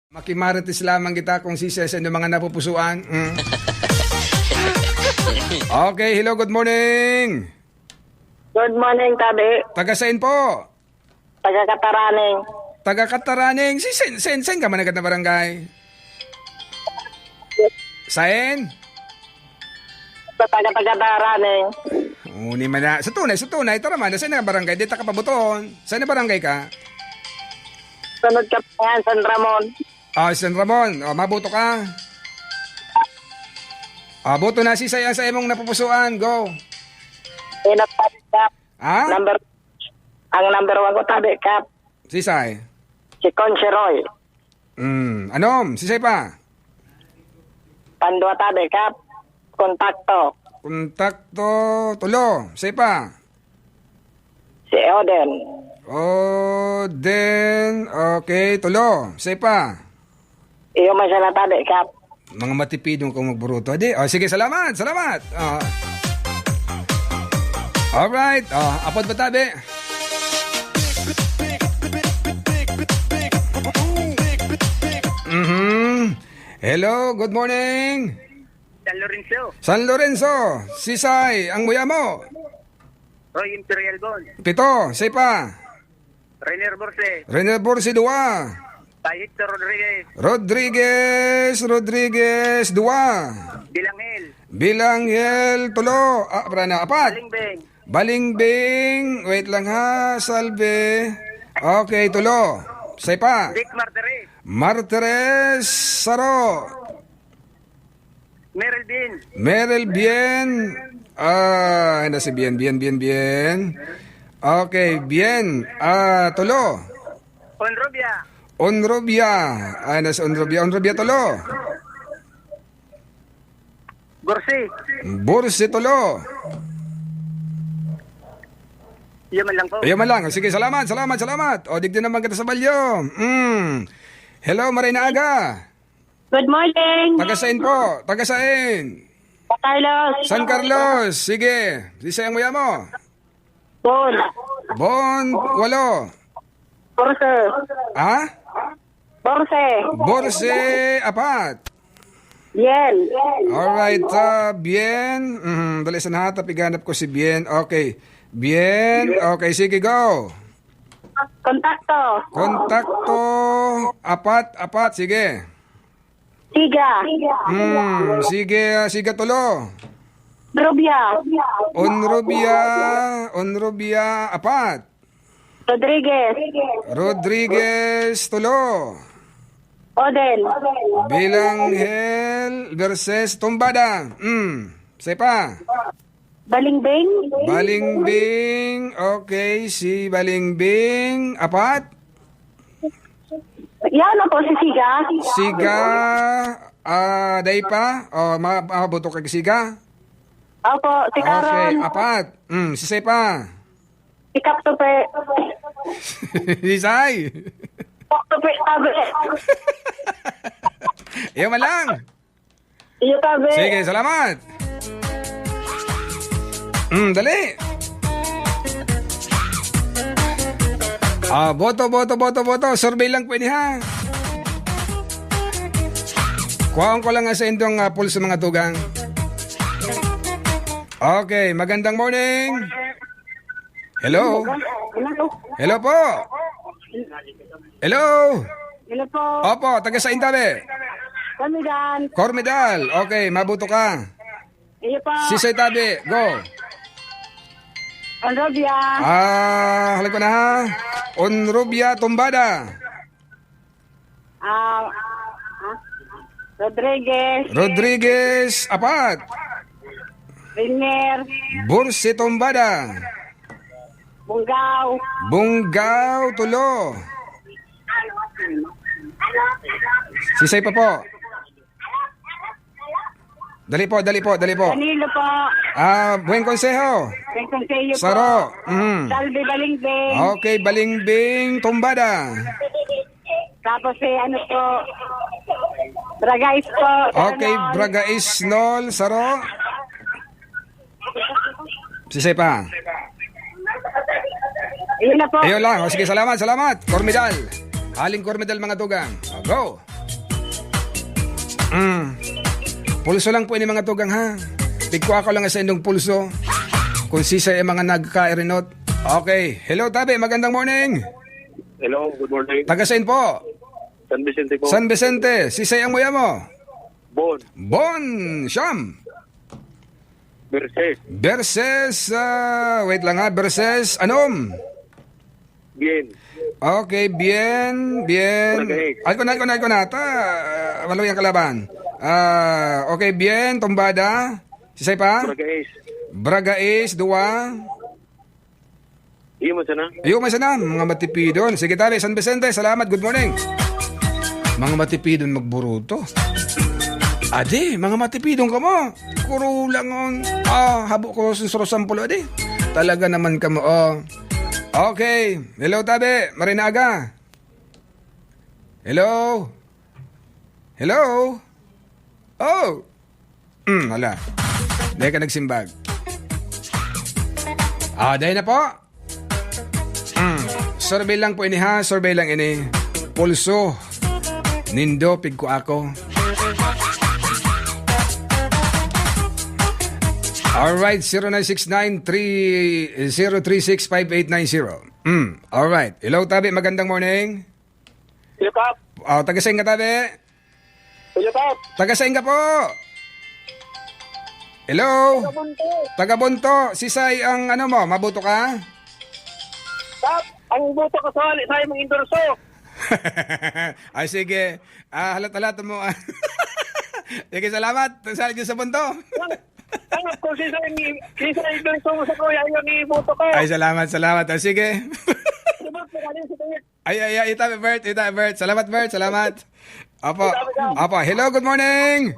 Makimarites lamang kita kung si Sesen yung mga napupusuan. Okay, hello, good morning. Good morning, Tabi. Taga Sain po? Taga Kataraning. Taga Kataraning. Si Sen ka man agad na barangay? Sain? Taga Kataraning. Uni man na. Sa tunay. Tara man, saan na barangay? Dito ka pabuton. Saan na barangay ka? Sunod ka pa yan, San Ramon. San Ramon. Mabuto ka. Buto na si Sayan sa imong napupusuan. Go. Tabi Cup. Ha? Ang number 1 ko, Tabi Cup. Si Say? Si Concheroy. Anom? Si Say pa? Pandua, Tabi Cup. Kontakto. Kontakto. Tulo. Say pa? Si Oden. Okay, tulo. Say pa? Iyo man siya na Tabi Cup. Mga matipidong kung magburuto. Sige, salamat. Alright. Apod ba tabi? Hello, good morning. San Lorenzo. Sisay, ang muya mo? Roy Imperial Bond. 7, say pa? Rainer Borse. Renel Borsi, 2. Tahito Rodriguez. Rodriguez, 2. Bilanghel, 3. Brana, 4. Balingbeng. Balingbing, wait lang ha, Salve. Okay, 3. Say pa? Dick Martires. Martires, Saro. Meryl Bean. Hindi si Bien. Okay, Bien. 3. Onrobia. Hindi si Onrobia. 3. Borsi, 3. Yaman lang po. Ayaman lang. Sige, salamat. Digdi naman kita sa balyo. Hello, Marina Aga. Good morning. Taga Sain po. Carlos. San Carlos. Sige. Sisayang mo mo. Bon, 8. Borse. Ha? Borse. Borse, 4. Bien. Alright, Bien. Dali sa nahatap, iganap ko si Bien. Okay. Bien. Okay, sige, go. Kontakto. 4. Sige. Siga. Sige, 3. Onrobia, 4. Rodriguez, 3. Oden. Bilanghel versus Tumbada. Say pa? Balingbing. Okay, si Balingbing, 4. Yan po si Siga. Siga, day pa? Mabuto kay Siga? Opo, si Okay, Karon. 4. Si Say pa? Si Kaptupe. Si Say? Kaptupe, Tabi. Iyo man lang. Iyo, Tabi. Sige, salamat. Dali. Boto. Survey lang pwede ha. Kuhaan ko lang nga sa indong pulse sa mga tugang. Okay, magandang morning. Hello. Hello po. Hello. Hello po. Opo, taga sa Intabe. Kamidan. Cormedal. Okay, mabuto ka. Iyo po. Sisay Tabi, go. Onrobia. Halik ko na ha. Onrobia, Tumbada. Rodriguez, 4. Rinier. Borsi, Tumbada. Bungaw, 3. Sisay pa po. Dali po. Danilo po. Buen consejo. Consello po. Saro. Salve Balingbing. Okay, Balingbing, Tumbada. Tapos po. Bragais po. Okay, Braga Isnol, Saro. Sisay pa. Ayun na po. Ayun lang. Sige, salamat. Cormedal. Aling Cormedal mga tugang. Go. Pulso lang po ini mga tugang ha. Tigko ako lang sa indong pulso. Kung sisay ang mga nagka-erinot. Okay. Hello, Tabi. Magandang morning. Hello, good morning. Tagasain po. San Vicente po. San Vicente. Sisay ang muya mo. Bon. Bon. Siyam. Verses. Verses. Wait lang ha. Verses. Anom. Bien. Okay. Bien. Bien. Alko na. Walo yung kalaban. Okay. Bien. Tumbada. Sisay pa. Bragaes. Bragaes. Dua. Iyo mo sana. Ayun, may sana, mga matipidon. Sige tabi, San Vicente, salamat, good morning. Mga matipidon magburuto. Adi, mga matipidon ka mo. Kuro lang on. Habo ko susuro sampulo, adi. Talaga naman ka mo, Okay, hello tabi, Marinaga. Hello? Hello? Oh! Wala. Dahil ka nagsimbag. Dahil na po. Survey lang po ini ha, survey lang ini. Pulso. Nindo, pig ko ako. Alright, 0969-036-5890. Alright. Hello, Tabi. Magandang morning. Hello, Kap. Taga-saing ka, Tabi. Hello, Kap. Taga-saing ka po. Hello. Taga-Bunto. Sisay ang ano mo, mabuto ka? Kap, ang boto ko sa mong endorso. Ay, sige. Halat-halat mo. Sige, salamat. Sali dyan sa Bunto. Kap, kung sisa endorso mo sa kuya, yun i-boto ko. Ay, salamat. Sige. Ay, itabi, Bert. Salamat, Bert. Salamat. Opo. Hello, good morning.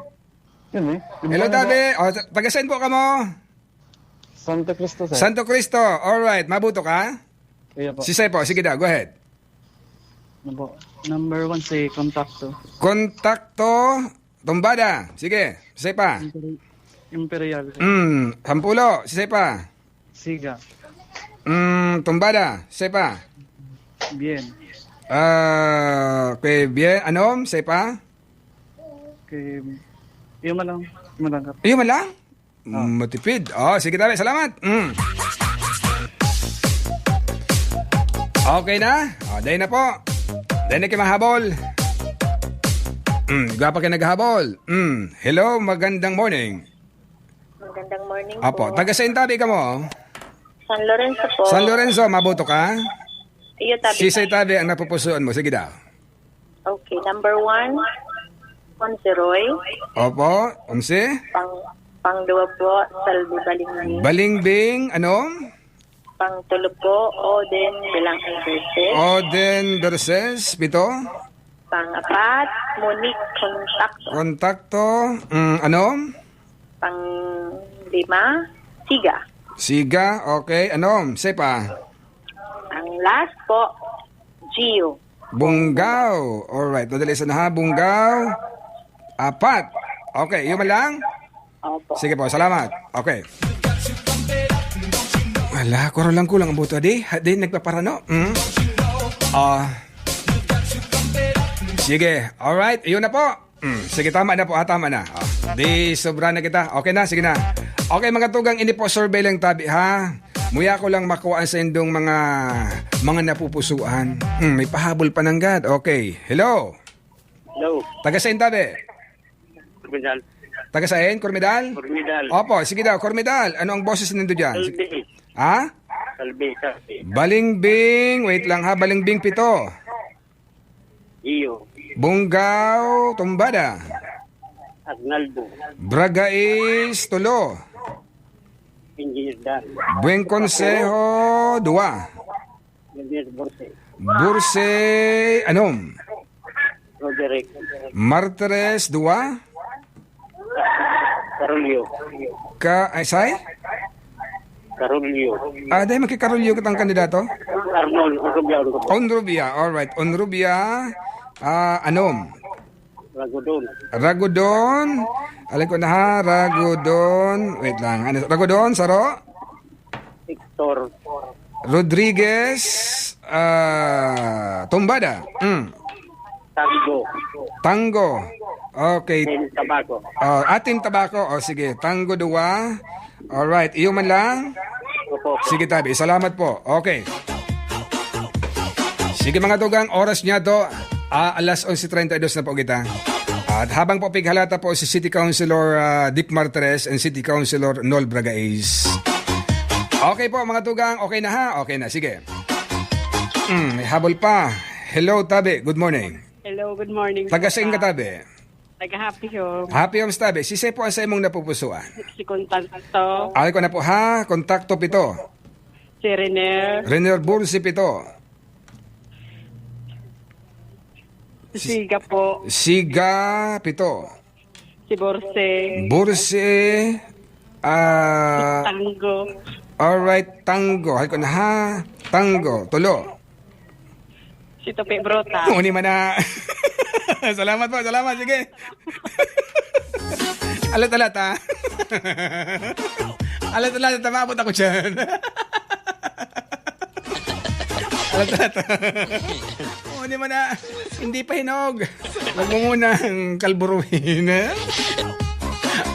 Hello, Tabi. Taga-saan po ka mo? Santo Cristo, sir. Santo Cristo. Alright. Mabuto ka? Kaya po. Sisay po. Sige daw. Go ahead. Ano po? Number 1 si Kontakto. Kontakto. Tumbada. Sige. Sisay pa. Imperial. Sampulo. Sisay pa. Siga. Tumbada. Sisay pa. Bien. Okay. Bien. Anom. Sisay pa. Okay. Iyo malang. Malangkap. Ayun man lang. Matipid. Sige tabi. Salamat. Okay na? Dahil na po. Dahil na kayo mahabol. Gapa kayo naghahabol. Hello, magandang morning. Magandang morning Apo, po. taga-sain tabi ka mo? San Lorenzo po. San Lorenzo, mabuto ka? Iyo tabi. Sisay tabi ang napupusuan mo. Sige daw. Okay, number 1, Monseroy. Opo, 11. Pang-2 po, Salvi Balingbing. Balingbing, ano? Pang-3 po, Oden Bilang Verses. Oden Verses, 7. Pang-4, Monique Kontakto. Kontakto, ano? Pang-5, Siga. Siga, okay. Ano? Sepa. Ang last po, Gio. Bungaw. Alright, madali sa na ha. Bungaw. 4. Okay, yun man lang? Opo. Sige po, salamat. Okay. Wala, kulang ang buto. Di nagpaparano. Sige, alright. Yun na po. Sige, tama na po. Tama na. Di, sobra na kita. Okay na, sige na. Okay, mga tugang, ini po survey lang tabi, ha? Muya ko lang makuha sa indong mga napupusuan. May pahabol pa ng God. Okay. Hello. Hello. Taga-sain tabi? Cormidal. Taga-sain? Cormidal? Cormidal. Opo, sige daw. Cormidal. Ano ang boses nindo dyan? Salve. Ha? Salve. Balingbing. Wait lang ha. Balingbing 7. Iyo. Bungaw. Tumbada. Agnaldo. Bragais. 3. Engineer Dan. Buen Consejo. 2. Engineer Borse. Burse. Anom? Roderick. Martires. 2. Carolio. Say? Carolio. Dahil magkikarulyo kitang kandidato? Arnold. Rubiao. Onrubia. Alright. Onrubia. Anom? Ragodon. Ragodon. Alam ko na ha. Ragodon. Wait lang. Ano? Ragodon. Saro? Victor. Rodriguez. Tumbada. Tango. Tango. Okay. Then Tabaco. Atim tabako. O sige, Tango 2. Alright, iyo man lang. Opo. Sige tabi, salamat po. Okay. Sige mga tugang, oras niya to. Alas 11:32 na po kita. At habang po pighalata po si City Councilor Dick Martres and City Councilor Nol Bragaez. Okay po mga tugang, okay na ha? Okay na, sige. May habol pa. Hello tabi, good morning. Hello, good morning. Taga-saing ka tabi. Taga-happy home. Happy homes tabi. Si po ang sa imong napupusuan. Si Contanto. Okay ko na po ha, kontakto pito. Si Rene. Renner Bursi pito. Si Siga po. Siga pito. Si Borse. Bursi. Tango. Alright, Tango. Hay ko na ha. Tango. Tulo. Si Tope Brota. Muni man na. Salamat po, salamat. Sige. Alat-alat ha. Alat-alat. Tamabot ako dyan. Alat-alat. Muni man na. Hindi pa hinog. Huwag mo munang kalburuhin.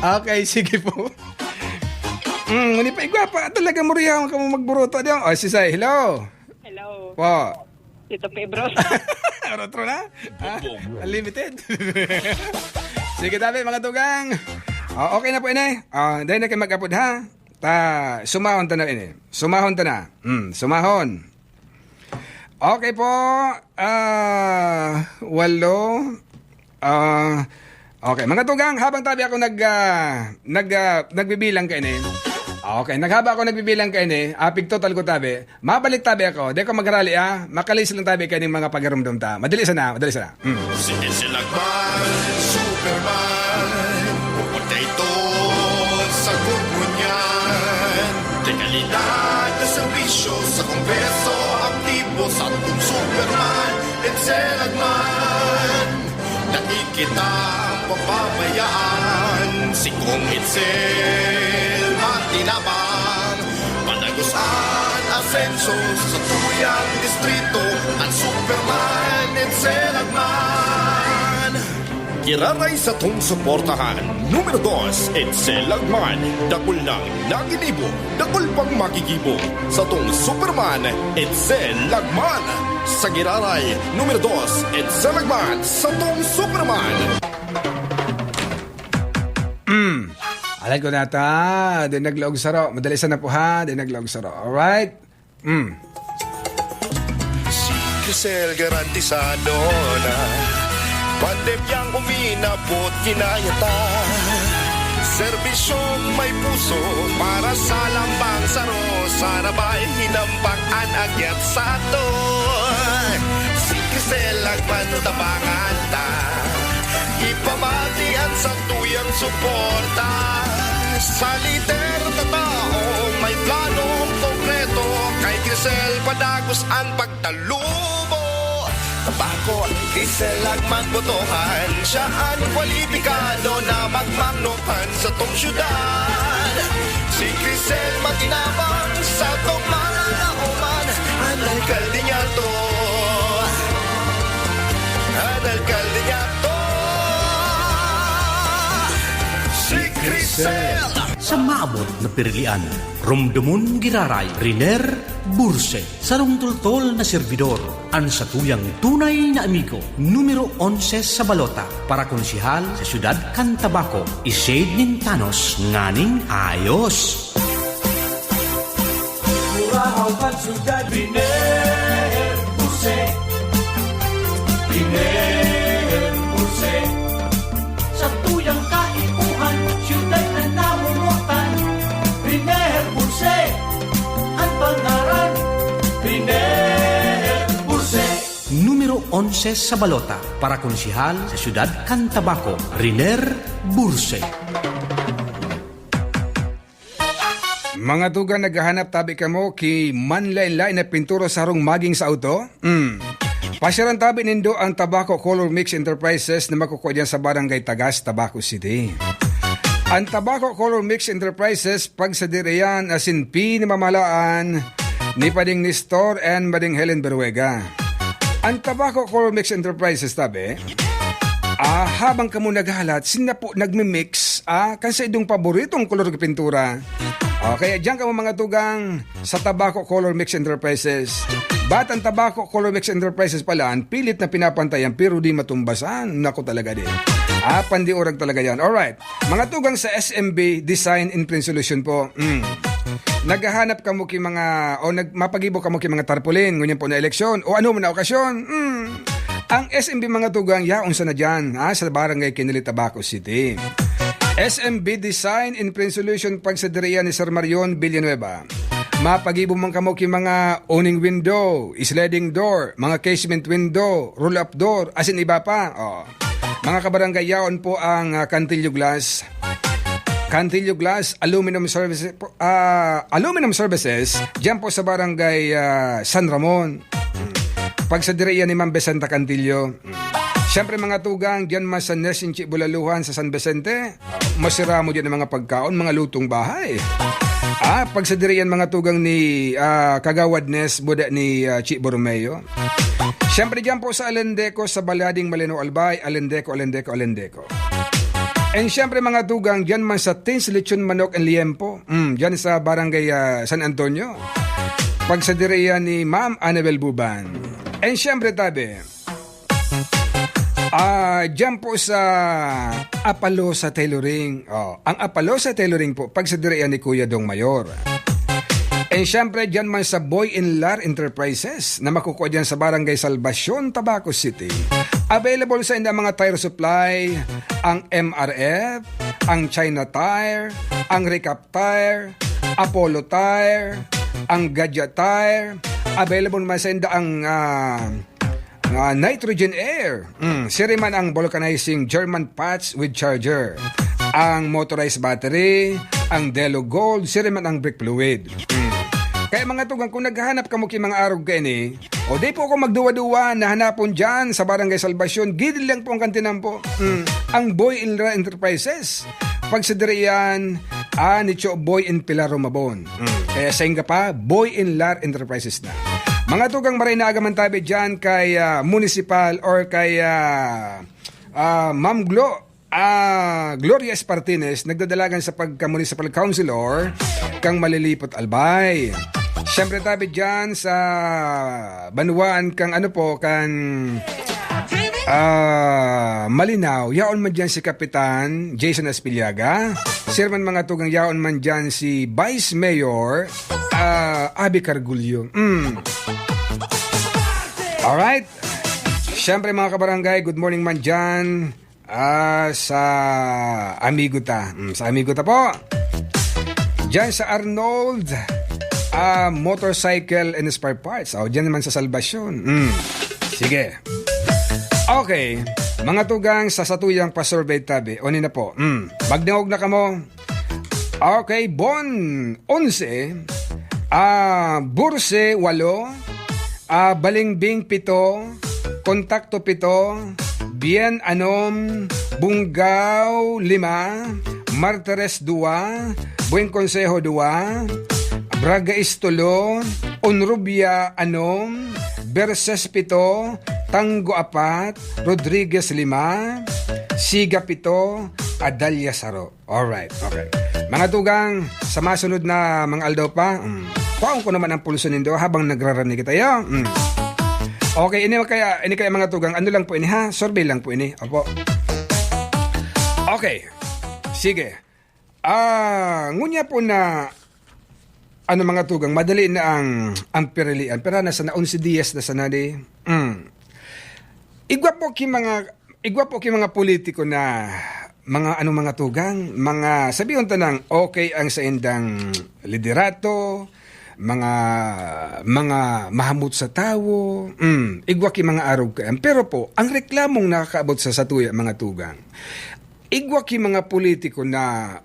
Okay, sige po. Muni pa igwapa. Talaga muriyaw ka mo magburuto. Sisay, hello. Hello. Po. Si Tope Brota. Rotro na? Unlimited. Sige tabi mga tugang. Okay na po ini. Dahil na kayo mag-upload ha. Sumahon ta na ini. Sumahon ta na. Sumahon. Okay po. 8. Okay, mga tugang, habang tabi ako nagbibilang ka ini. Okay, naghaba ako nagbibilang kayo ni, apig total ko tabi, mabalik tabi ako, di ko magrali makalis lang tabi kayo ng mga pagarumdum ta. Madali sana. Sige silagman, Superman, pupunta ito sa grupo niyan. Dekalidad na servisyo sa Kongreso, aktibo sa ating Superman, Itzelagman. Nakikita papabayaan, si Kong Itzel matinabang, panagusan asenso sa tuyang distrito, ang Superman Itzelagman. Kiraray sa tong suportahan. Numero 2, Itzelagman. Dakul ng naginibo, dakul pang magigibo. Sa tong Superman Itzelagman. Sa Giraray, numero 2, Itzelagman. Sa tong Superman. Alay ko na ta. Di naglaog saro. Madali sana po ha. Di naglaog saro. Alright? Si Crisel garantisado na pandemyang uminabot kinayata. Serbisyong may puso para sa lambang saro. Sana ba'y hinampang agyat sa ato. Si Crisel agmanutabangan ta. Ipamatian sa tuyang suporta. Sa lider na tao may planong konkreto. Kay Crisel padagos ang pagtalubo. Tabako ang Crisel agman botohan. Siya ang kwalipikado na magmangnohan sa tong syudad. Si Crisel matinabang sa tong malalaoman. Ang alkalde niya to. Ang alkalde niya to. Si Crisel. Sa maabot na pirilian, rumdumun giraray, Riner Burse, sarong tultol na servidor, ang satuyang tunay na amigo, numero 11 sa balota, para konsihal sa siyudad Cantabaco, isade nintanos, nganing ayos. Murahaw kan siyudad, Riner Burse, Riner Burse, sa tuyang kaipuhan, siyudad na namunutan, Riner Burse, ang pangaran, Riner Burse. Numero 11 sa balota, para konsihal sa siyudad Cantabaco, Riner Burse. Mga tugan naghahanap tabi ka mo ki manlain-lain na pinturo sarong maging sa auto? Pasyaran tabi nindo ang Tobacco Color Mix Enterprises na makukuha dyan sa Barangay Tagas, Tabaco City. Ang Tobacco Color Mix Enterprises pag sa diriyan asin P ni mamalaan ni Pading Nestor and Mading Helen Beruega. Ang Tobacco Color Mix Enterprises, tabi, habang kamo naghalat, sina po nagmimix, kasi idong paboritong kolor ng pintura. Kaya diyan kamo mga tugang sa Tobacco Color Mix Enterprises. Ba't ang Tobacco Color Mix Enterprises pala, ang pilit na pinapantayan pero di matumbasan. Naku talaga din. Pandiurag talaga yan. Alright. Mga tugang sa SMB Design and Print Solution po. Naghahanap ka mo ki mga, o mapagibo ka mo ki mga tarpaulin, ngunyan po na eleksyon, o ano mo na okasyon. Ang SMB mga tugang, yaon sa na dyan, sa Barangay Kinili, Tabaco City. SMB Design and Print Solution pagsadiriya ni Sir Marion Villanueva. Mapagibo man kamo ki mga awning window, sliding door, mga casement window, roll-up door, asin iba pa. Mga kabarangay, yaon po ang Cantillo Glass. Cantillo Glass Aluminum Services, diyan po sa Barangay San Ramon. Pagsadiriya ni Ma'am Besanta Cantillo. Siyempre mga tugang, diyan mas sa Nesinchi Bulaluhan sa San Vicente. Masira mo diyan ang mga pagkaon, mga lutong bahay. Pagsadiriyan mga tugang ni Kagawad Nes, buda ni Chi Borromeo. Siyempre diyan po sa Alendeco, sa Balading Malino Albay, Alendeco. And siyempre mga tugang, dyan man sa Tins Lechon Manok and Liempo, dyan sa Barangay San Antonio. Pagsadiriya ni Ma'am Annabel Buban. And siyempre tabi, dyan po sa Apalosa Tailoring. Ang Apalosa Tailoring po, pagsadiriya ni Kuya Dong Mayor. And syempre, dyan man sa Boy and Lar Enterprises na makukuha dyan sa Barangay Salvacion, Tabaco City. Available sa inyo mga tire supply, ang MRF, ang China Tire, ang Recap Tire, Apollo Tire, ang Gadget Tire. Available naman sa inyo ang Nitrogen Air. Siriman ang vulcanizing German patch with charger. Ang motorized battery, ang Delo Gold, siriman ang brake fluid. Kaya mga tugang, kung naghahanap ka mo ki mga arog kayo ni, o di po ako magduwa-duwa na hanapon dyan sa Barangay Salvacion, gilid lang po ang kantinan po. Ang Boy and Lar Enterprises. Pagsadiriyan, ni Cho Boy and Pilar Romabon. Kaya sa inga pa, Boy and Lar Enterprises na. Mga tugang maray na agaman tabi dyan kay Municipal or kay Ma'am Gloria Espartines, nagdadalagan sa pagka-municipal councilor kang Malilipot Albay. Siyempre tabi dyan sa Banuan kang Malinaw, yaon man dyan si Kapitan Jason Espiliaga. Sirman mga tugang, yaon man dyan si Vice Mayor Abby Cargulio. Alright. Siyempre mga kabarangay, good morning man dyan sa Amigo ta. Sa Amigo ta po. Dyan sa Arnold Motorcycle and Spare Parts. Dyan naman sa Salvacion. Sige. Okay. Mga tugang sa satuyang pa-survey tabi. Oni na po. Magdangog na kamo. Okay. Bon 11. Burse 8. Balingbing 7. Kontakto 7. Bien Anom, Bungaw 5, Martires 2, Buen Consejo 2, Braga Istolo, Onrubia Anom, Berses 7, Tango 4, Rodriguez 5, Siga 7, Adalia Saro. Alright, okay. Mga tugang, sa masunod na mga aldaw pa, paong ko naman ang pulso nindo habang nagrarani kita yo. Okay, ini kaya mga tugang, ano lang po ini ha? Survey lang po ini. Opo. Okay. Sige. Ngunya po na mga tugang, madali na ang pirilian. Pero nasa na 11 días na sanadi. Igwa po ki mga politiko na mga tugang, mga sabihin tanang okay ang sa indang liderato, mga mahamot sa tawo, igwa ki mga arog kayan. Pero po, ang reklamong nakakaabot sa satuya mga tugang, igwa ki mga politiko na,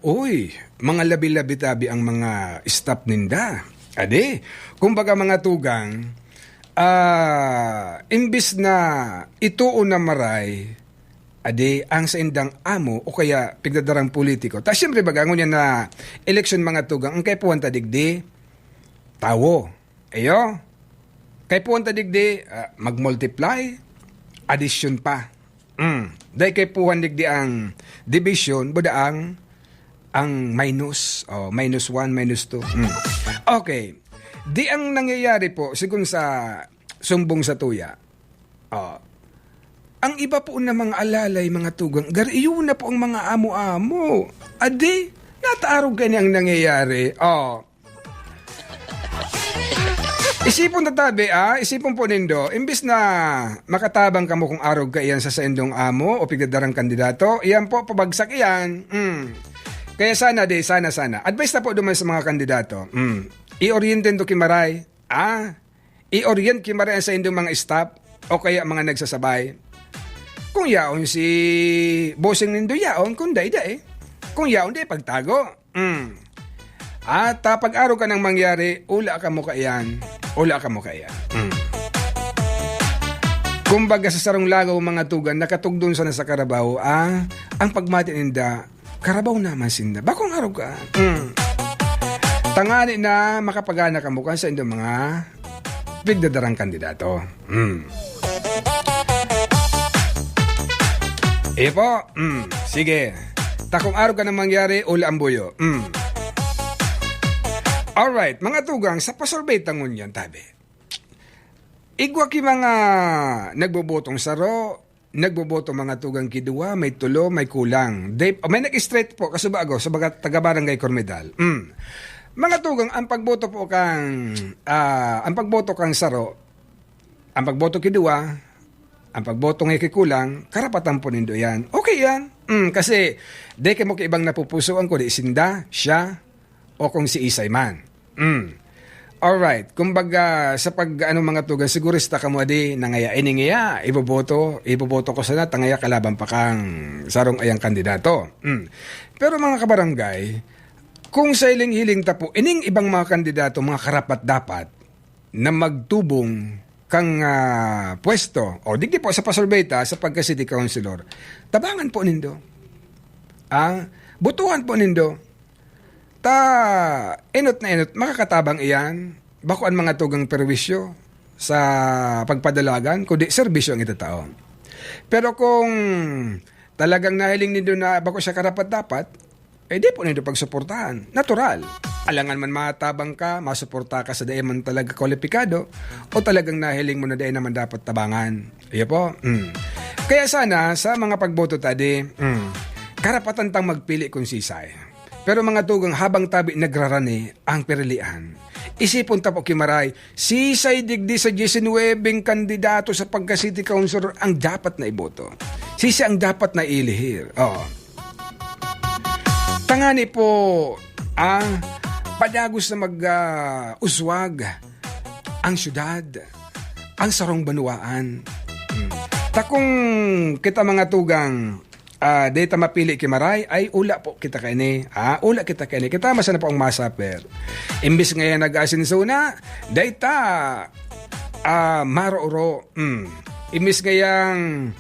mga labi-labi-tabi ang mga staff ninda. Ade, kumbaga mga tugang, imbis na ituon na maray, ade, ang sa indang amo o kaya pigdadarang politiko. Ta siyempre bagangon yan na eleksyon mga tugang, ang kay puwan tadigdi, tawo. Ayo. Kay puwan tadigdi, mag-multiply, addition pa. Dahil kay puwan digdi ang division, buda ang minus. Minus 1, minus 2. Okay. Di ang nangyayari po, sigun sa sumbong sa tuya, ang iba po na mga alalay, mga tugang, gariyo na po ang mga amo-amo. Adi, nataarog ganyan ang nangyayari. Isipon tatabi, isipon po nindo, imbis na makatabang ka mo kung arog ka iyan sa saindong amo o pigdadarang kandidato, iyan po, pabagsak iyan. Kaya sana. Advice na po duman sa mga kandidato. I-orientin to kimaray. I-orient kimaray sa indong mga staff o kaya mga nagsasabay. Kung yaon si bossing nindo yaon, kung da Kung yaon di, pagtago. At pag-araw ka nang mangyari, ula ka mo kayan. Kumbaga sa sarong lagaw mga tugan, nakatugdon sana sa karabaw, ang pagmati ninda, karabaw naman sinda. Bakong araw ka? Tangani na makapagana ka mo sa indong mga pigdadarang kandidato. Po, sige. Takong araw ka nang mangyari, ula ang buyo. Alright, mga tugang, sa pasorbay tangon yan, tabi. Igwa ki mga nagbobotong saro, nagboboto mga tugang kidua, may tulo, may kulang. May nag-straight po, kasubago, sa baga taga-barangay Cormedal. Mga tugang, ang pagboto kang saro, ang pagboto kidua, ang pagboto ngay kikulang, karapatan po nindo yan. Okay yan. Kasi, di ka mo kaibang napupusuan ko, di sinda, siya, o kung si Isay man. Alright. Kumbaga, sa mga tugan, sigurista ka mo di, nangaya, iningaya, iboboto ko sana, tangaya kalaban pa kang sarong ayang kandidato. Pero mga kabarangay, kung sa hiling-hiling tapo, ining ibang mga kandidato, mga karapat-dapat, na magtubong kang pwesto, o digdi po sa pasorbeta, sa pagka-city councilor, tabangan po nindo. Butuhan po nindo. Inot na inot, makakatabang iyan, bakuan mga tugang perwisyo sa pagpadalagan, kundi serbisyo ang itatao. Pero kung talagang nahiling nindo na bako siya karapat-dapat, di po nindo pagsuportahan. Natural. Alangan man matabang ka, masuporta ka sa dahi man talaga kwalipikado, o talagang nahiling mo na dahi naman dapat tabangan. Iya po. Kaya sana, sa mga pagboto tadi, karapatan tang magpili kung sisay. Pero mga tugang, habang tabi nagrarani ang perilian, isipon tapo kimaray, sisay digdi sa 19 kandidato sa pagka-city councilor ang dapat na iboto. Sisay ang dapat na ilihir. Tangani po, padagos na mag-uswag ang syudad, ang sarong banuaan. Takong kita mga tugang, data mapili kimaray, ay ula po kita kani. Ula kita kani. Kita masana po ang masaper. Imbis ngayon nag-asinso na, data maro-oro. Imbis ngayang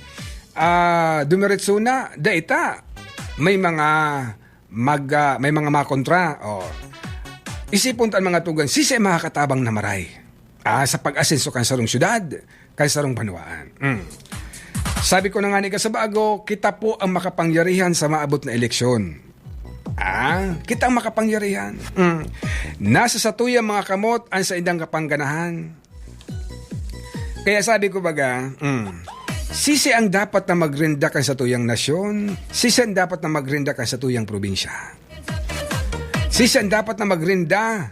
dumiretso na, data may mga makontra. Isipon ang mga tugan, sisi makakatabang na maray. Sa pag-asenso kan sarong syudad, kan sarong banuaan. Sabi ko na nga ni kasabago, kita po ang makapangyarihan sa maabot na eleksyon. Kita ang makapangyarihan. Nasa sa tuyang mga kamot ang sa indang kapangganahan. Kaya sabi ko baga, sisi ang dapat na magrinda kan sa tuyang nasyon, sisi ang dapat na magrinda kan sa tuyang probinsya. Sisi ang dapat na magrinda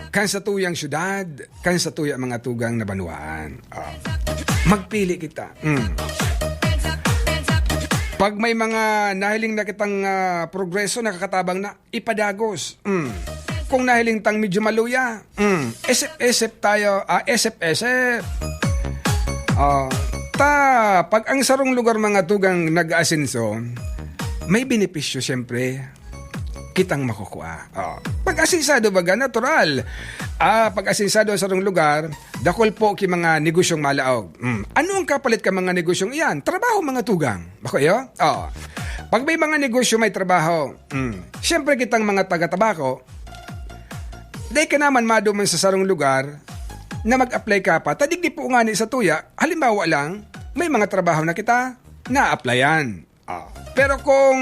kan sa tuyang syudad, kan sa tuyang mga tugang na banuaan. Magpili kita. Pag may mga nahiling na kitang progreso, nakakatabang na, ipadagos. Kung nahiling tang medyo maluya, esep tayo, esep. Pag ang sarong lugar mga tugang nag-asenso, may benepisyo siyempre kitang makukuha. Pag-asinsado baga, natural. Pag-asinsado sa sarong lugar, dakol po ki mga negosyong malaog. Ano ang kapalit ka mga negosyong iyan? Trabaho mga tugang. Bako iyo? Pag may mga negosyo, may trabaho. Siyempre kitang mga taga-tabako, day ka naman maduman sa sarong lugar, na mag-apply ka pa. Tadig di po nga ni sa tuya, halimbawa lang, may mga trabaho na kita na-applyan. Pero kung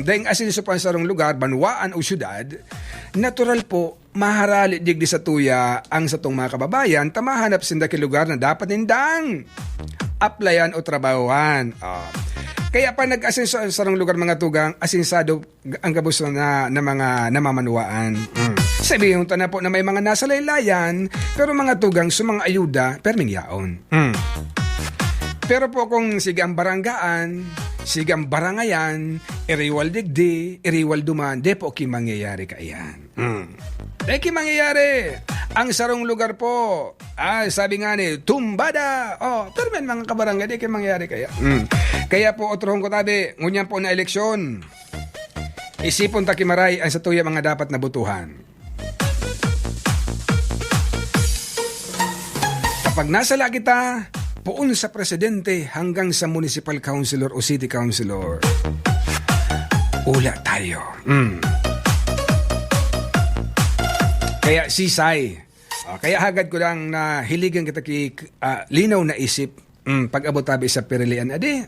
daing asinso pa sa lugar, banwaan o syudad, natural po, maharali digdi sa tuya ang sa tong mga kababayan, tamahanap sinda lugar na dapat nindang applyan o trabahuan. Kaya pa nag-asenso sa lugar mga tugang, asinsado ang gabos na mga namamanuaan. Sabihin na po na may mga nasa laylayan, pero mga tugang sumang ayuda, perming yaon. Pero po kung sigang baranggaan, sigang barangayan, iriwal digdi, iriwal duman, de po ki mangyayari kaayan. Ki mangyayari. Ang sarong lugar po, sabi nga ni, tumbada. Pero men mga kabarangay, de ki mangyayari kaya. Kaya po, otrohon ko tabi, ngunyan po na eleksyon. Isipon takimaray ang sa tuya mga dapat nabutuhan. Kapag nasa kita, poon sa presidente hanggang sa municipal councilor o city councilor, ula tayo. Kaya sisay. Kaya hagad ko lang na hiligan kita linaw na isip pag-abot tabi sa pirilian. Adi,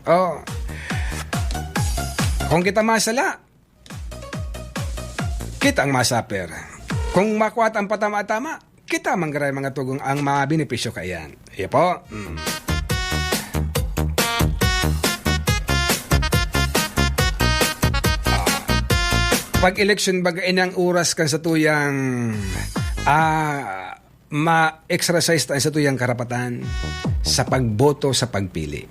kung kita masala, kita ang masaper. Kung makuat ang patama-tama, kita manggaray mga tugong ang mga benepisyo kayan. Iya po. Pag-election bagay ng oras kan sa tuyang ma-exercise tayo sa tuyang karapatan sa pagboto sa pagpili.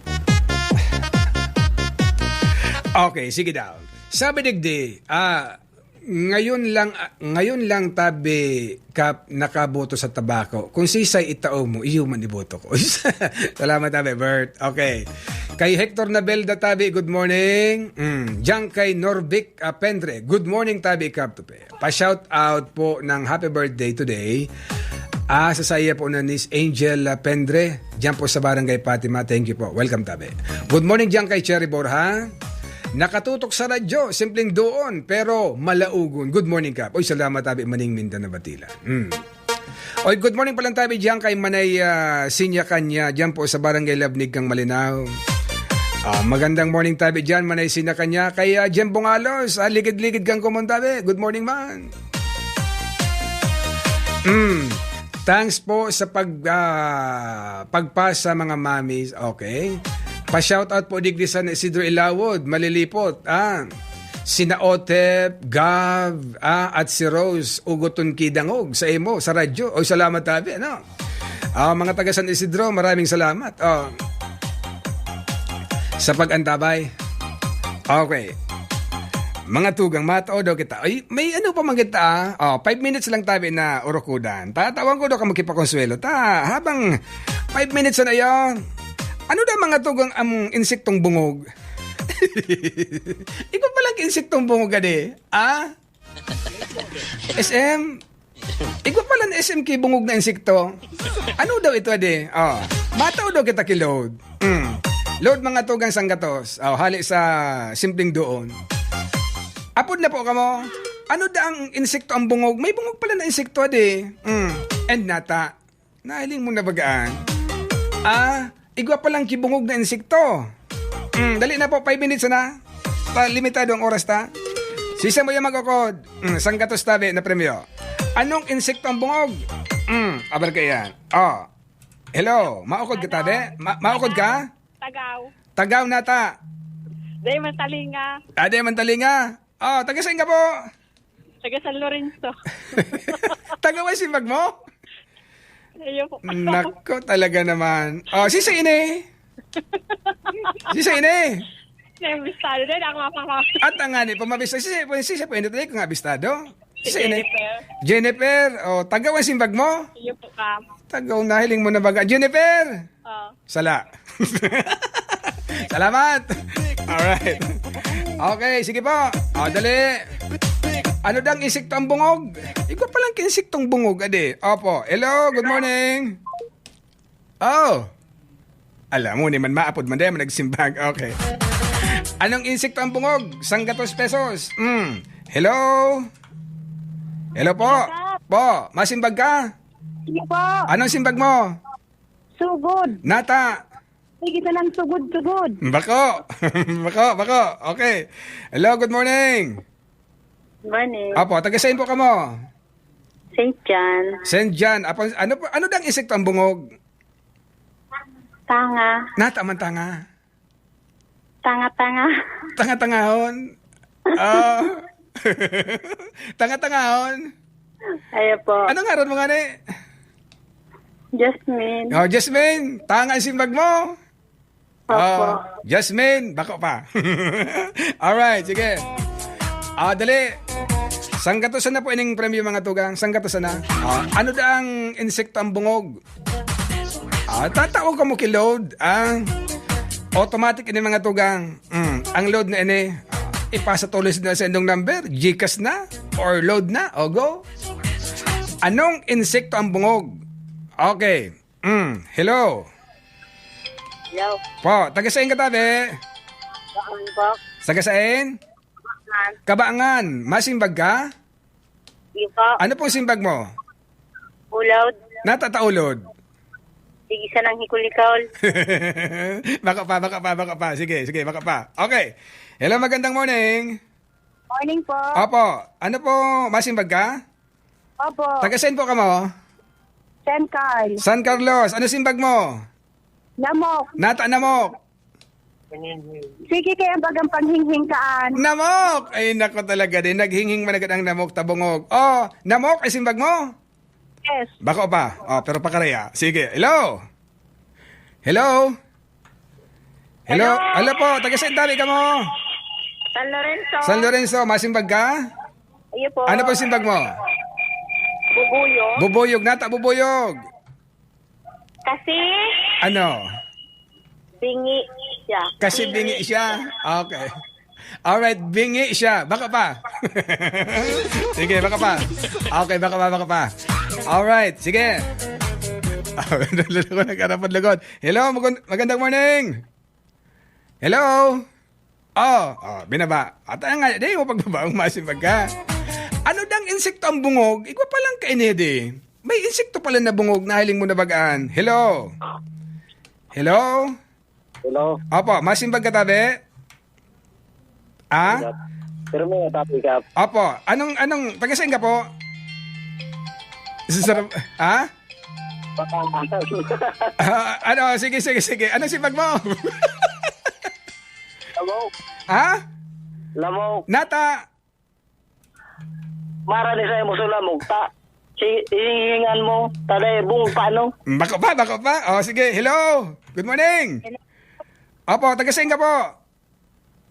Okay, sige daw. Sabi digdi, ngayon lang tabi nakaboto sa tabako. Kung sisay itao mo, iyo man iboto ko. Salamat tabi, Bert. Okay. Kay Hector Nabelda tabi, good morning. Diyan kay Norbic Pendre, good morning tabi, Kaptupe. Pa-shout out po ng happy birthday today. Sa saya po na Miss Angel Pendre, diyan po sa Barangay Fatima. Thank you po. Welcome tabi. Good morning diyan kay Cherry Borja. Nakatutok sa radyo, simpleng doon, pero malaugon. Good morning, Kap. Oy, salamat tabi, Maning Mindanao Batila. Oy, good morning palang tabi diyan kay Manay Sinya Kanya, diyan po sa Barangay Labnig kang Malinaw. Magandang morning tabi diyan, Manay Sinya Kanya. Kay Jem Bungalos, ligid-ligid kang kumuntabi. Good morning, man. Thanks po sa pagpasa mga mamis. Okay. Pa-shoutout po digdi sa Isidro Ilawod, malilipot. Sina Otep, Gav, at si Rose Ugoton Kidangog sa imo, sa radyo. O, salamat tabi, ano? Mga taga San Isidro, maraming salamat. Sa pag-antabay. Okay. Mga tugang, matao daw kita. Ay, may ano pa magkita, 5 minutes lang tabi na urokudan. Tatawang ko daw ka magkipakonsuelo. Habang 5 minutes na yon. Ano daw mga tugang ang insektong bungog? Ikaw palang insektong bungog ade. SM? Ikaw palang SM kay bungog na insekto. Ano daw ito ade? Matao daw kita kilod. Load mga tugang sanggatos. Hali sa simpleng doon. Apod na po kamo. Ano daw ang insekto ang bungog? May bungog pala na insekto ade. And nata. Nahiling mo na bagaan. Igwa palang kibungog na insekto. Dali na po, 5 minutes na. Limitado ang oras ta. Sisa mo yung magkakod. Sanggatos tabi na premyo. Anong insekto ang bungog? Abar ka yan. Hello, maukod ka tabi? Maukod ka? Tagaw. Tagaw nata. Day Mantalinga. Day Mantalinga. Taga saan ka po? Taga San Lorenzo. Taga Wasimbag mo? Ayun po. Nako, talaga naman. Sisa ini. Sisa ini. Nabistado din ako mapaka. At ang nga ni, pumabista. Sisa po ini tayo kung abistado. Sisa ini. Jennifer. Jennifer. Tagaw ang simbag mo? Ayun po, Kam. Tagaw, nahiling mo na baga. Jennifer. Sala. Salamat. Alright. Okay, sige po. Dali. Ano dang insekto ang bungog? Ikaw palang insektong bungog, ade. Opo. Hello, good morning. Alam mo, ni man maapod man dahil nagsimbag. Okay. Anong insekto ang bungog? Sanggatos pesos. Hello? Hello po. Po, masimbag ka? Sige po. Anong simbag mo? Sugod. Nata. Sige sa lang sugod-sugod. Bako. Bako. Okay. Hello, good morning. Morning. Apo, taga-saan po ka mo? St. John. St. John. Apo, ano dang insekto ang bungog? Tanga. Nata man tanga. Tanga-tanga. Tanga-tangahon. Ah. Tanga-tangahon. Ayo po. Anong aral mo nga ni? Jasmine. Oh, Jasmine, tanga ang simbag mo. Opo. Oh, Jasmine, bako pa. Alright, sige. Dali. Sanggatusan na po ining premyo mga tugang. Sanggatusan na. Ano da ang insekto ang bungog? Tatawag ka mo kay-load. Automatic ini mga tugang. Ang load na ini, ipasa tuloy na sa indong number. Gcash na? Or load na? O go? Anong insekto ang bungog? Okay. Hello. Hello. Po, taga-saan ka tabi? Baan po. Taga-saan? Kabaangan. Masimbag ka? Sige po. Ano pong simbag mo? Ulod. Natataulod. Sige sa lang hikulikol. baka pa. Sige, baka pa. Okay. Hello, magandang morning. Morning po. Opo. Ano po, masimbag ka? Opo. Taga-saan po ka mo? St. Carl. San Carlos. Ano simbag mo? Lamok. Namok. Sige kaya bagang panghinghingkaan. Namok! Ay, nako talaga din. Naghinging managad ang namok tabungog. Oh, namok ay simbag mo? Yes. Bako pa. Pero pakaraya. Sige. Hello? Hello? Hello po. Taga-saan tabi ka mo? San Lorenzo. San Lorenzo. Masimbag ka? Iyo po. Ano po simbag mo? Bubuyo. Bubuyog. Nata bubuyog. Kasi Ano? bingi siya. Kasi bingi siya. Okay. Alright, bingi siya. Baka pa. Sige, baka pa. Okay, baka pa. Alright, sige. Nagkarapad-lagod. Hello, magandang morning. Hello. Binaba. At nga, di mo pagbabaong masimbag ka. Ano dang insekto ang bungog? Igwa pa lang kainedi. May insekto pala na bungog na hiling mo na bagaan. Hello. Hello. Hello. Opo, masimbag ka tabi? Pero may topic ka. Opo, anong, taga-saan ka po? Sarap, sige. Anong simbag mo? Lamok. Lamok. Nata. Mara ni sa mo sa lamok. Hihingan mo. Taday, bung paano? Bako pa. Sige, hello. Good morning. Opo, taga-saan ka po?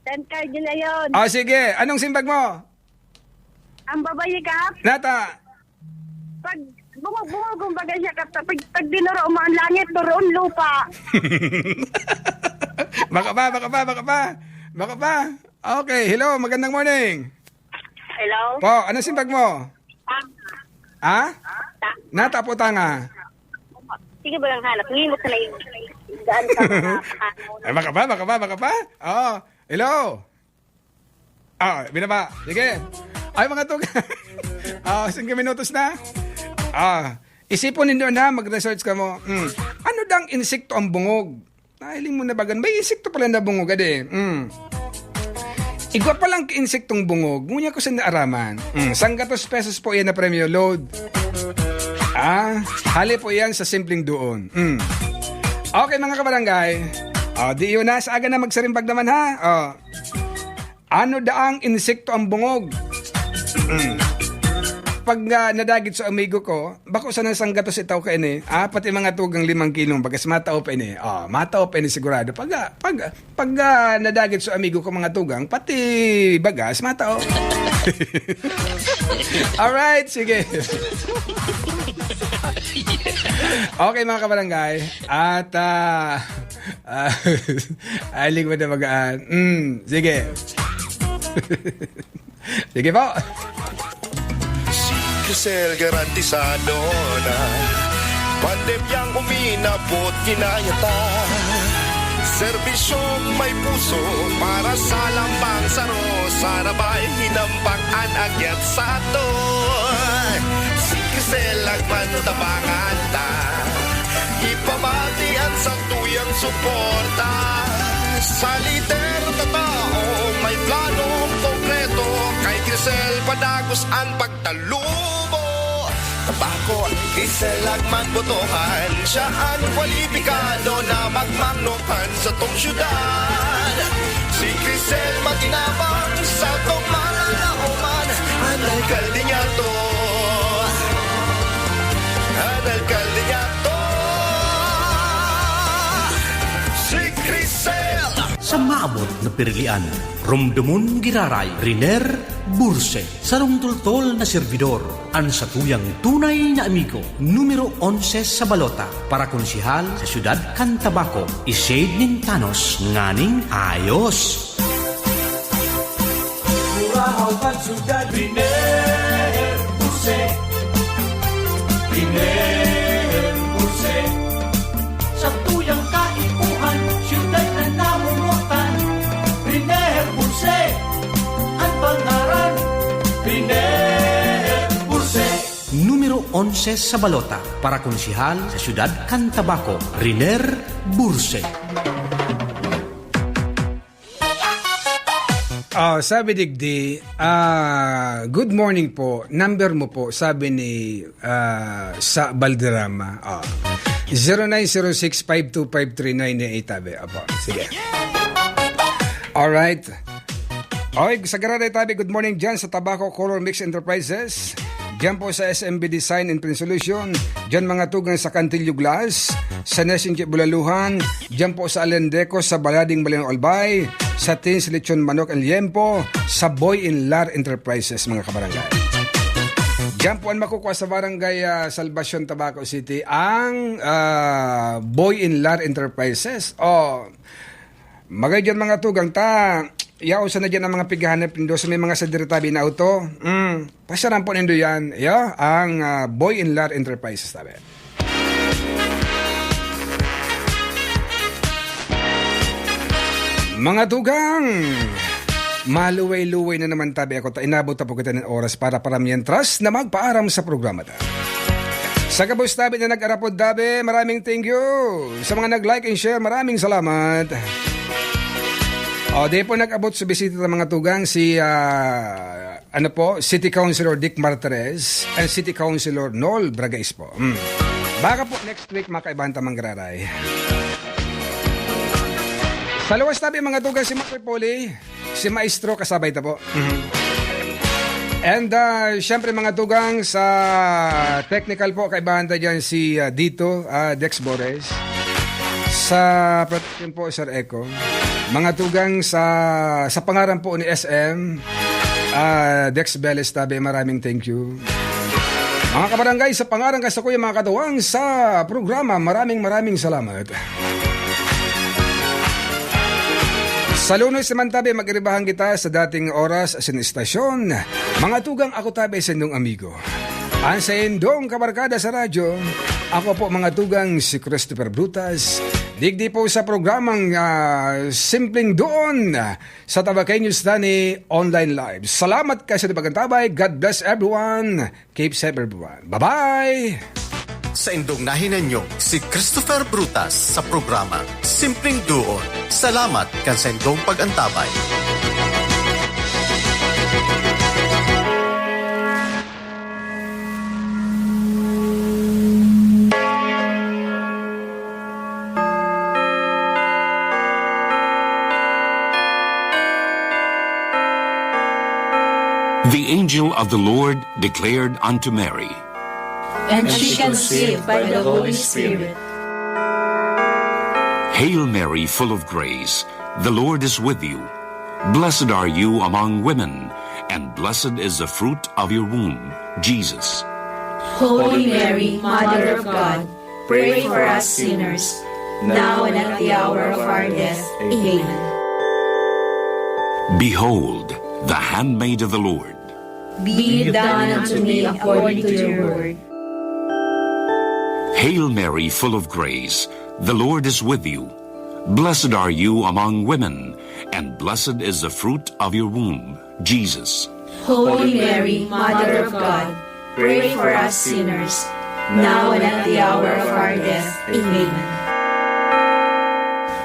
St. Carl na yun. Sige, anong simbag mo? Ang babayi ka, Nata. pag bumag-bumag kumbaga siya ka, pag dinuro mo ang langit, doon lupa. Baka pa. Okay, hello, magandang morning. Hello? Po, anong simbag mo? Nata po tanga. Sige ba lang hanap? Hindi mo sa laing daan ka Baka pa. Hello. Binaba. Sige. Ay, mga tug. 5 minutos na. Isipon ninyo na, mag-research ka mo. Ano dang insekto ang bungog? Nahiling mo na bagan. May insekto pala na bungog, ade. Igwa palang insektong bungog. Ngunya ko sa naaraman. 100 pesos po yan na premyo load. Hali po yan sa simpleng doon. Okay mga kabarangay. Di yun na. Sa aga na magsarimbag naman ha. Ano daang insekto ang bungog? Pag nadagit sa amigo ko, bako sa nasang gatos itaw ka ini, pati mga tugang 5 kilong bagas matao pa ini. Matao pa ini sigurado. Pag nadagit sa amigo ko mga tugang, pati bagas matao. Alright, sige. Okay mga kabarangay. At aling mo na magaan. Sige. Sige po. Crisel garantisado na pandemyang uminabot ginayata. Serbisyong may puso para sa lambang saro. Sana ba'y hinambangan agyat sa ato. Si Crisel Agmantabangan ta. Ipamatian sa tuyang suporta. Sa lider na tao may planong konkreto. Kay Crisel Padagos ang pagtalubo. Tabako, Crisel Agmanbotohan. Siya ang kwalipikado na magmamnokan sa tong syudad. Si Crisel matinabang sa tong mga lauman. Ang alkalde niya to. Ang alkalde niya to. Si Crisel. Sa maabot na pirilian, rumdumon giraray, Riner Burse, sarong tultol na servidor, ang satuyang tunay na amigo, numero 11 sa balota, para konsihal sa siyudad Cantabaco, isid nin Tanos, nganing ayos. Murahaw pagsugad, Riner Burse. Riner Burse. Sa tuyang kaipuhan, siyudad na namumutan. Riner Burse. Ang pangaran, Riner Burse. Numero 11 sa balota, para konsihal sa siyudad Cantabaco, Riner Burse. Sabi Digdi, good morning po. Number mo po, sabi ni sa Balderrama. 0906-5253998, tabi. Apo, sige. Alright. Okay, sa Garaday tabi, good morning dyan sa Tabaco Color Mix Enterprises. Dyan po sa SMB Design and Print Solution. Dyan mga tugang sa Cantillo Glass. Sa Nesinche Bulaluhan. Dyan po sa Alendeco, sa Balading Balino Albay. Sa Tins Lechon Manok and Liempo. Sa Boy in Lar Enterprises, mga kabarangay. Dyan po ang makukuha sa barangay Salvacion, Tabaco City, ang Boy in Lar Enterprises. Magay dyan mga tugang ta. Yausa na dyan ang mga pigahanap nindo sa may mga sadiritabi na auto. Pasyaran po nindo yan. Ang Boy in Lar Enterprises tabi. Mga tugang, maluway-luway na naman tabi ako. Inabot na po kita ng oras para mientras na magpaaram sa programa ta. Sa kabus tabi na nag-arapod tabi, maraming thank you. Sa mga nag-like and share, maraming salamat. Di po nag-abot sa bisita ng mga tugang si City Councilor Dick Martirez and City Councilor Noel Bragais po. Baka po next week makaibahan tamang Gararay. Sa luwas tabi mga tugang si Makripoli, si Maestro kasabay ta po. And syempre mga tugang sa technical po kaibahan ta dyan si Dito Dex Bores. Sa protection po Sir Eco. Mga tugang sa pangaran po ni SM Dex Beles tabi, maraming thank you. Mga kabarangay, sa pangaran ka sa kuya mga katuwang sa programa, maraming salamat. Sa Lunes naman tabi, mag-iribahan kita sa dating oras sa istasyon. Mga tugang, ako tabi sa inyong amigo. Ang sa indong kabarkada sa radyo, ako po mga tugang si Christopher Brutas. Digdi po sa programang Simpleng Doon sa Tabakay News Tani Online Live. Salamat kayo sa pagkantabay. God bless everyone. Keep safe everyone. Bye-bye! Sa indong nahinan nyo, si Christopher Brutas sa programa Simpleng Doon. Salamat kan sa indong pagantabay. The angel of the Lord declared unto Mary, and she conceived by the Holy Spirit. Hail Mary, full of grace, the Lord is with you. Blessed are you among women, and blessed is the fruit of your womb, Jesus. Holy Mary, Mother of God, pray for us sinners, now and at the hour of our death. Amen. Behold, the handmaid of the Lord. Be it done unto me according to your word. Hail Mary, full of grace, the Lord is with you. Blessed are you among women, and blessed is the fruit of your womb, Jesus. Holy Mary, Mother of God, pray for us sinners, now and at the hour of our death. Amen.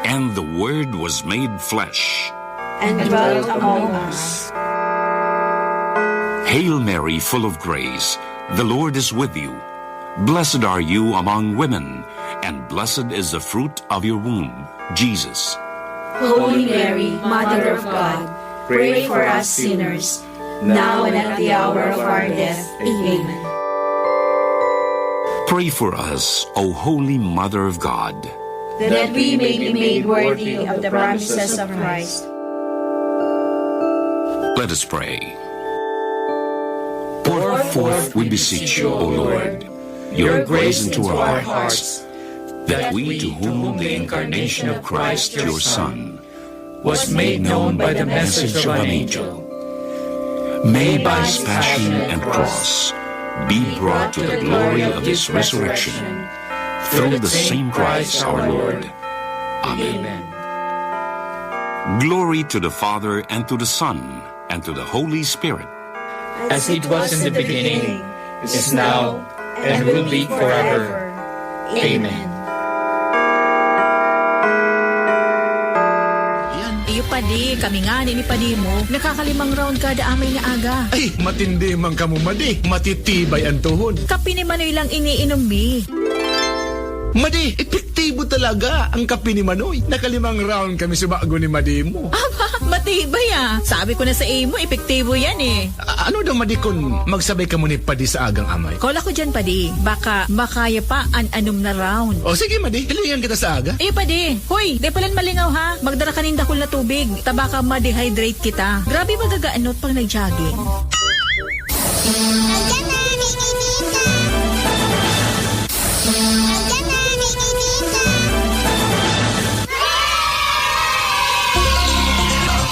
And the Word was made flesh. And dwelt among us. Hail Mary, full of grace, the Lord is with you. Blessed are you among women, and blessed is the fruit of your womb, Jesus. Holy Mary, Mother of God, pray for us sinners, now and at the hour of our death. Amen. Pray for us, O Holy Mother of God, That we may be made worthy of the promises of Christ. Let us pray. Pour forth, we beseech you, O Lord, your grace into our hearts, that we, to whom the incarnation of Christ, your Son, was made known by the message of an angel, may by his passion and cross be brought to the glory of his resurrection, through the same Christ our Lord. Amen. Glory to the Father, and to the Son, and to the Holy Spirit. As it was in the beginning, is now, and will be forever. Amen. Iyo padi, kami nga ni padi mo, nakakalimang round kada amay na aga. Ay, matindi man kamo madi, matitibay ang tuhod. Kapi ni Manoy lang iniinom mi. Madi, epektibo talaga ang kape ni Manoy. Nakalimang round kami sa bago ni Madi mo. Aba, matibay ah. Sabi ko na sa imo, epektibo yan eh. Ano daw Madi kung magsabay ka mo ni Padi sa agang amay? Kola ko dyan padi, baka makaya pa an-anom na round. O sige Madi, hilingan kita sa aga. Eh padi, hoy, di palan malingaw ha. Magdara ka nin dakol na tubig, tabaka ma-dehydrate kita. Grabe magagaanot pag nag-jogging.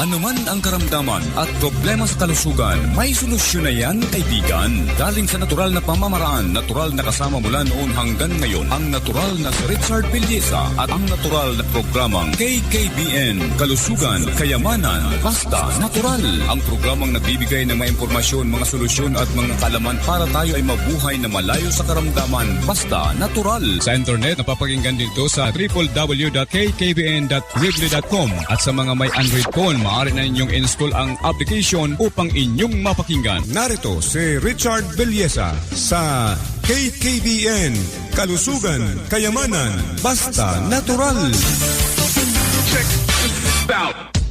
Anuman ang karamdaman at problema sa kalusugan, may solusyon na yan, kaibigan. Galing sa natural na pamamaraan, natural na kasama mula noon hanggang ngayon, ang natural na si Richard Villesa at ang natural na programang KKBN, Kalusugan, Kayamanan, Basta Natural. Ang programang nagbibigay ng mga impormasyon, mga solusyon at mga kalaman para tayo ay mabuhay na malayo sa karamdaman, basta natural. Sa internet, napapakinggan dito sa www.kkbn.weebly.com at sa mga may Android phone, maaari na inyong install ang application upang inyong mapakinggan. Narito si Richard Villesa sa KKBN, Kalusugan, Kayamanan, Basta Natural. Check this out.